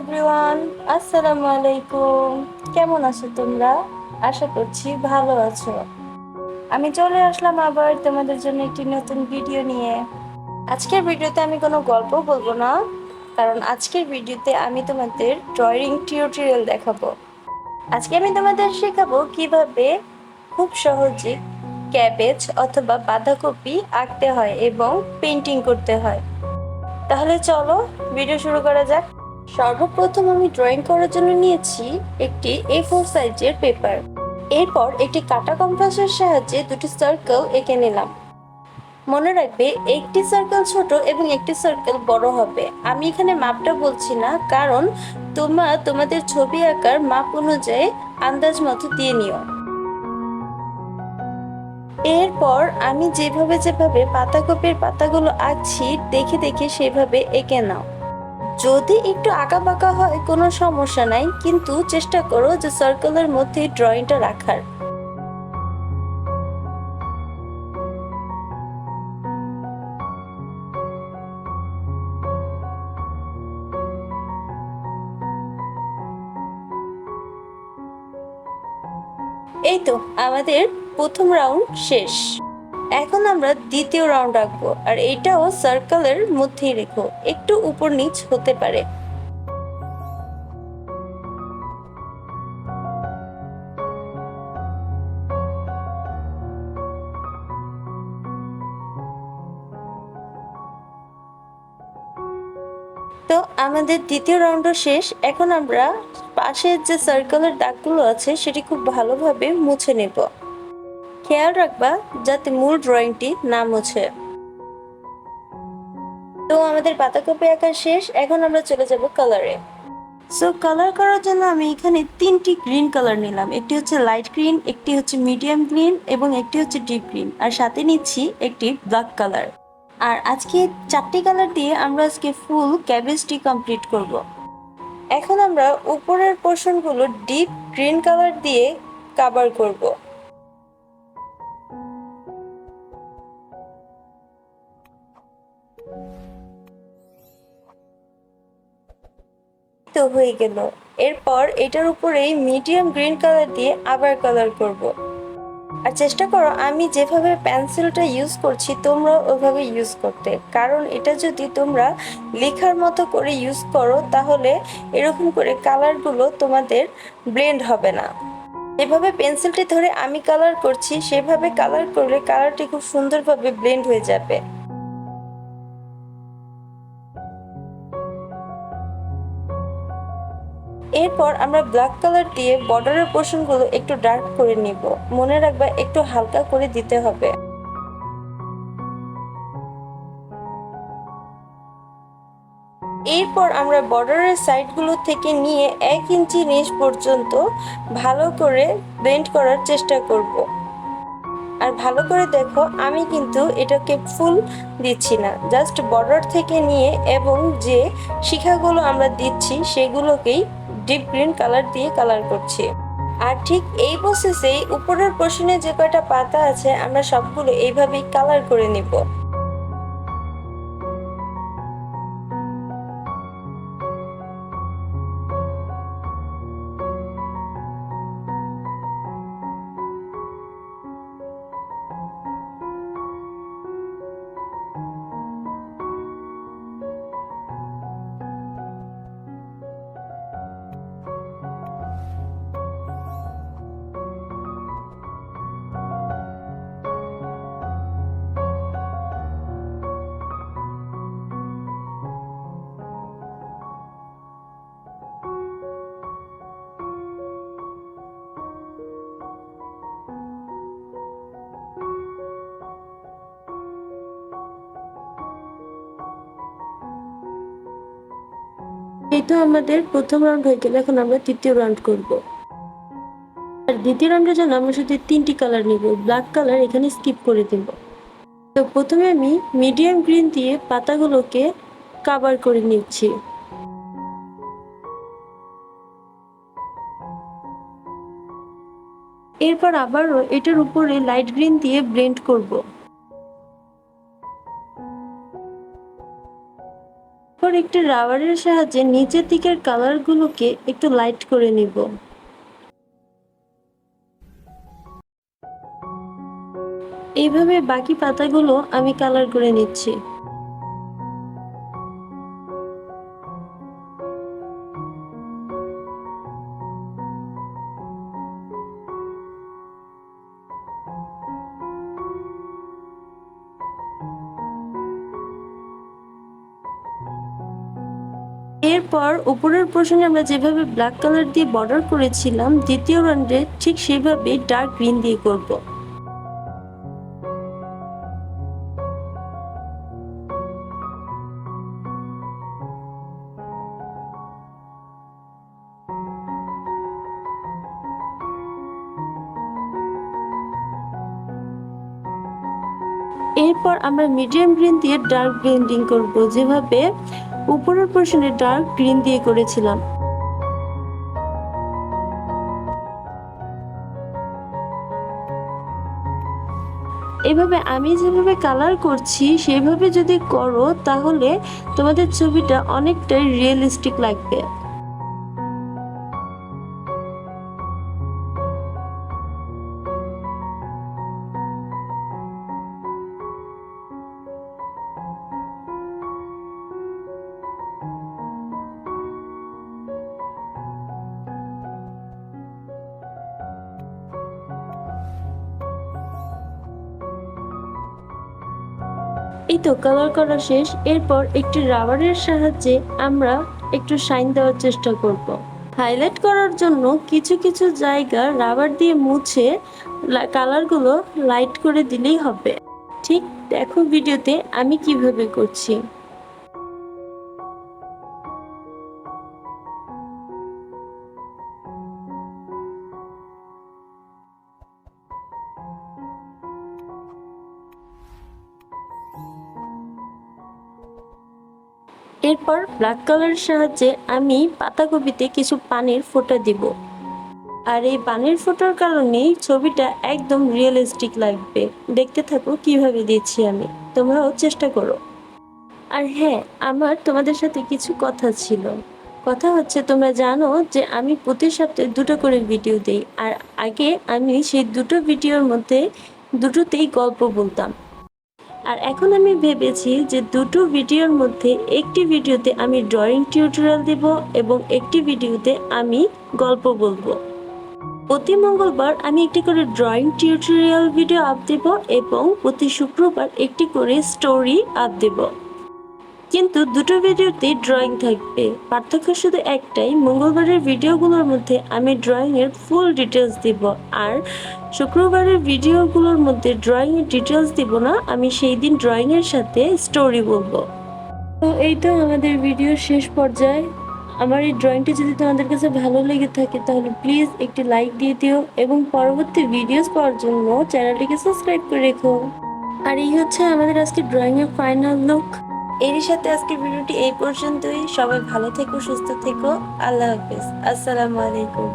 Everyone, আসসালামু আলাইকুম। কেমন আছো তোমরা? আশা করছি ভালো আছো। আমি চলে আসলাম আবার তোমাদের জন্য একটি নতুন ভিডিও নিয়ে। আজকের ভিডিওতে আমি কোনো গল্প বলবো না, কারণ আজকের ভিডিওতে আমি তোমাদের ড্রয়িং টিউটোরিয়াল দেখাবো। আজকে আমি তোমাদের শেখাবো কিভাবে খুব সহজে ক্যাবেজ অথবা বাঁধাকপি আঁকতে হয় এবং পেন্টিং করতে হয়। তাহলে চলো ভিডিও শুরু করা যাক। সর্বপ্রথম আমি ড্রয়িং করার জন্য নিয়েছি একটি A4 সাইজের পেপার। এরপর একটি কাটা কম্পাসের সাহায্যে দুটি সার্কেল এঁকে নিলাম। মনে রাখবে একটি সার্কেল ছোট এবং একটি সার্কেল বড় হবে। আমি এখানে মাপটা বলছি না, কারণ তোমাদের ছবি আঁকার মাপ অনুযায়ী আন্দাজ মতো দিয়ে নিও। এরপর আমি যেভাবে যেভাবে পাতাকপির পাতাগুলো আঁকছি দেখে দেখে সেভাবে এঁকে নাও। যদি একটু আঁকাবাঁকা হয় কোনো সমস্যা নাই, কিন্তু চেষ্টা করো যে সার্কেলের মধ্যে ড্রয়িংটা রাখার। এই তো আমাদের প্রথম রাউন্ড শেষ। এখন আমরা দ্বিতীয় রাউন্ড আঁকবো, আর এটাও সার্কেলের মধ্যেই রেখো, একটু উপর নিচ হতে পারে। তো আমাদের দ্বিতীয় রাউন্ডও শেষ। এখন আমরা পাশের যে সার্কেলের দাগগুলো আছে সেটি খুব ভালোভাবে মুছে নেব। খেয়াল রাখবা যাতে মূল ড্রয়িংটি না মুছে। তো আমাদের পাতাকপি আঁকা শেষ। এখন আমরা চলে যাব কালারে। সো কালার করার জন্য আমি এখানে তিনটি গ্রিন কালার নিলাম। একটি হচ্ছে লাইট গ্রিন, একটি হচ্ছে মিডিয়াম গ্রিন এবং একটি হচ্ছে ডিপ গ্রিন, আর সাথে নিচ্ছি একটি ব্ল্যাক কালার। আর আজকে চারটি কালার দিয়ে আমরা আজকে ফুল ক্যাবেজটি কমপ্লিট করব। এখন আমরা উপরের পোর্শনগুলো ডিপ গ্রিন কালার দিয়ে কভার করব। তো হয়ে গেল। এরপর এটার উপরেই মিডিয়াম গ্রিন কালার দিয়ে আবার কালার করব। আর চেষ্টা করো আমি যেভাবে পেন্সিলটা ইউজ করছি তোমরা ওইভাবে ইউজ করতে, কারণ এটা যদি তোমরা লেখার মতো করে ইউজ করো তাহলে এরকম করে কালারগুলো তোমাদের ব্লেন্ড হবে না। যেভাবে পেন্সিলটি ধরে আমি কালার করছি সেভাবে কালার করলে কালারটি খুব সুন্দরভাবে ব্লেন্ড হয়ে যাবে। এরপর আমরা ব্ল্যাক কালার দিয়ে বর্ডারের পোর্শনগুলো একটু ডার্ক করে নিব। মনে রাখবা একটু হালকা করে দিতে হবে। এরপর আমরা বর্ডারের সাইডগুলো থেকে নিয়ে 1 ইঞ্চি নিচ পর্যন্ত ভালো করে ব্লেন্ড করার চেষ্টা করব। আর ভালো করে দেখো আমি কিন্তু এটাকে ফুল দিচ্ছি না, জাস্ট বর্ডার থেকে নিয়ে এবং যে শিখাগুলো আমরা দিচ্ছি সেগুলোকেই ডিপ গ্রিন কালার দিয়ে কালার করছি। আর ঠিক এই প্রসেসেই উপরের পোর্শনে যে কয়টা পাতা আছে আমরা সবগুলো এইভাবেই কালার করে নিব। এই তো আমাদের প্রথম রাউন্ড হয়ে গেল। এখন আমরা তৃতীয় রাউন্ড করব। আর দ্বিতীয় রাউন্ডের জন্য আমরা শুধু তিনটি কালার নিব, ব্ল্যাক কালার এখানে স্কিপ করে দেব। তো প্রথমে আমি মিডিয়াম গ্রিন দিয়ে পাতাগুলোকে কভার করে নিচ্ছি। এরপর আবারও এটার উপরে লাইট গ্রিন দিয়ে ব্লেন্ড করব। পর একটি রাবারের সাহায্যে নিচের দিকের কালারগুলোকে একটু লাইট করে নিব। এইভাবে বাকি পাতাগুলো আমি কালার করে নিচ্ছি। এরপর উপরের পোর্শনে আমরা যেভাবে ব্ল্যাক কালার দিয়ে বর্ডার করেছিলাম দ্বিতীয় রাউন্ডে ঠিক সেভাবেই ডার্ক গ্রিন দিয়ে করব। এরপর আমরা মিডিয়াম গ্রিন দিয়ে ডার্ক ব্লেন্ডিং করব, যেভাবে উপরের পোর্শনে ডার্ক গ্রিন দিয়ে করেছিলাম। এভাবে আমি যেভাবে কালার করছি সেভাবে যদি করো তাহলে তোমাদের ছবিটা অনেকটাই রিয়েলিস্টিক লাগবে। এই তো কালার করা শেষ। এরপর একটি রাবারের সাহায্যে আমরা একটু শাইন দেওয়ার চেষ্টা করব। হাইলাইট করার জন্য কিছু কিছু জায়গা রাবার দিয়ে মুছে কালারগুলো লাইট করে দিলেই হবে। ঠিক দেখো ভিডিওতে আমি কিভাবে করছি। এরপর ব্ল্যাক কালারের সাহায্যে আমি পাতাকপিতে কিছু পানির ফোঁটা দিব। আর এই পানির ফোঁটার কারণেই ছবিটা একদম রিয়েলিস্টিক লাগবে। দেখতে থাকো কিভাবে দিচ্ছি আমি, তোমরাও চেষ্টা করো। আর হ্যাঁ, আমার তোমাদের সাথে কিছু কথা ছিল। কথা হচ্ছে, তোমরা জানো যে আমি প্রতি সপ্তাহে 2টো করে ভিডিও দিই। আর আগে আমি সেই 2টো ভিডিওর মধ্যে দুটোতেই গল্প বলতাম। আর এখন আমি ভেবেছি যে 2টো ভিডিওর মধ্যে একটি ভিডিওতে আমি ড্রয়িং টিউটোরিয়াল দিব এবং একটি ভিডিওতে আমি গল্প বলবো। প্রতি মঙ্গলবার আমি একটি করে ড্রয়িং টিউটোরিয়াল ভিডিও আপ দেব এবং প্রতি শুক্রবার একটি করে স্টোরি আপ দেব। কিন্তু 2টো ভিডিওতেই ড্রয়িং থাকবে। পার্থক্য শুধু একটাই, মঙ্গলবারের ভিডিওগুলোর মধ্যে আমি ড্রয়িংয়ের ফুল ডিটেলস দিব, আর শুক্রবারের ভিডিওগুলোর মধ্যে ড্রয়িংয়ের ডিটেলস দিব না। আমি সেই দিন ড্রয়িংয়ের সাথে স্টোরি বলবো। তো এই তো আমাদের ভিডিওর শেষ পর্যায়ে। আমার এই ড্রয়িংটি যদি তোমাদের কাছে ভালো লেগে থাকে তাহলে প্লিজ একটি লাইক দিয়ে দিও এবং পরবর্তী ভিডিওস পাওয়ার জন্য চ্যানেলটিকে সাবস্ক্রাইব করে রেখো। আর এই হচ্ছে আমাদের আজকে ড্রয়িংয়ের ফাইনাল লুক। এরই সাথে আজকের ভিডিওটি এই পর্যন্তই। সবাই ভালো থেকো, সুস্থ থেকো। আল্লাহ হাফেজ। আসসালামু আলাইকুম।